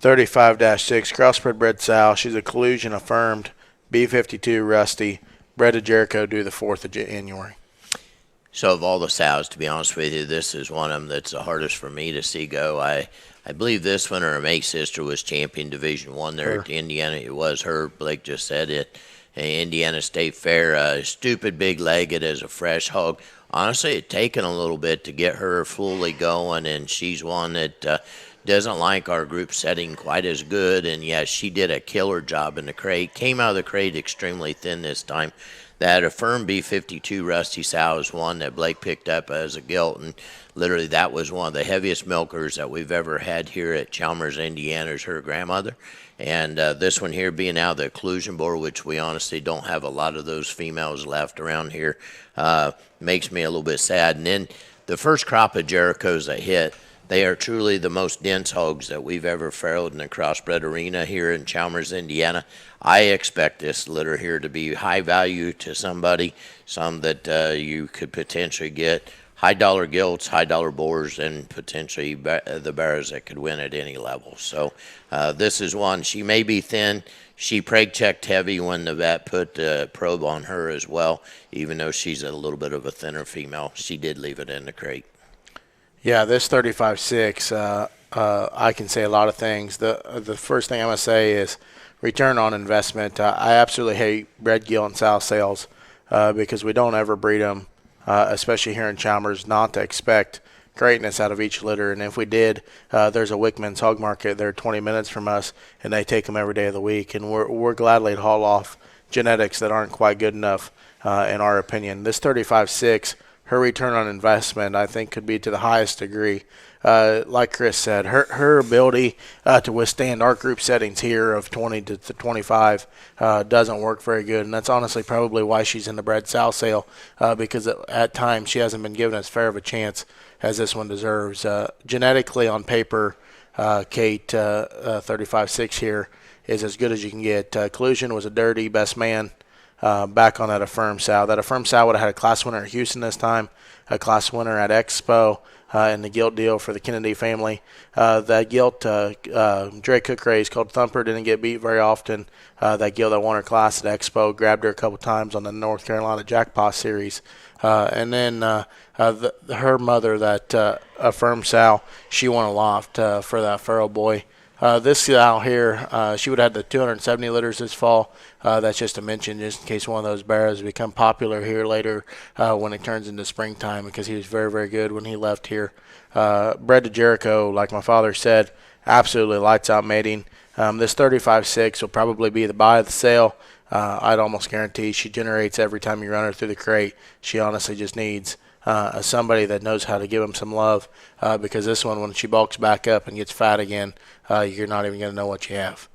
35-6 Crossbred bred sow. She's a collusion affirmed B52 Rusty, bred to Jericho due the 4th of January. So of all the sows, to be honest with you, this is one of them that's the hardest for me to see go. I believe this one, her mate sister, was champion Division One there at Indiana. It was her. Blake just said it. Indiana State Fair. Stupid big-legged as a fresh hog. Honestly, it taken a little bit to get her fully going, and she's one that doesn't like our group setting quite as good. And yeah, she did a killer job in the crate. Came out of the crate extremely thin this time. That affirmed B52 Rusty sow is one that Blake picked up as a gilt, and literally that was one of the heaviest milkers that we've ever had here at Chalmers, Indiana, is her grandmother. And this one here being out of the Collusion Board, which we honestly don't have a lot of those females left around here, makes me a little bit sad. And then the first crop of Jerichos that hit, they are truly the most dense hogs that we've ever farrowed in the crossbred arena here in Chalmers, Indiana. I expect this litter here to be high value to somebody, some that you could potentially get high dollar gilts, high dollar boars, and potentially the bears that could win at any level. So this is one. She may be thin. She preg checked heavy when the vet put the probe on her as well. Even though she's a little bit of a thinner female, she did leave it in the crate. Yeah, this 35-6, I can say a lot of things. The first thing I'm going to say is return on investment. I absolutely hate bred gill and sow sales because we don't ever breed them, especially here in Chalmers, not to expect greatness out of each litter. And if we did, there's a Wickman's Hog Market. They're 20 minutes from us, and they take them every day of the week. And we're gladly to haul off genetics that aren't quite good enough, in our opinion. This 35-6, her return on investment, I think, could be to the highest degree. Like Chris said, her ability to withstand our group settings here of 20 to 25 doesn't work very good, and that's honestly probably why she's in the bred sow sale, because at times she hasn't been given as fair of a chance as this one deserves. Genetically, on paper, Kate, 35-6 here is as good as you can get. Collusion was a dirty best man. Back on that affirmed sow. That affirmed sow would have had a class winner at Houston this time, a class winner at Expo, in the gilt deal for the Kennedy family. That gilt, Dre Cook race called Thumper, didn't get beat very often. That gilt that won her class at Expo, grabbed her a couple times on the North Carolina Jackpot Series. And then her mother, that affirmed sow, she won a loft for that Pharaoh boy. This sow here, she would have had the 270 litters this fall. That's just to mention, just in case one of those barrows become popular here later when it turns into springtime, because he was very, very good when he left here. Bred to Jericho, like my father said, absolutely lights out mating. This 35-6 will probably be the buy of the sale. I'd almost guarantee she generates every time you run her through the crate. She honestly just needs somebody that knows how to give him some love, because this one, when she bulks back up and gets fat again, you're not even going to know what you have.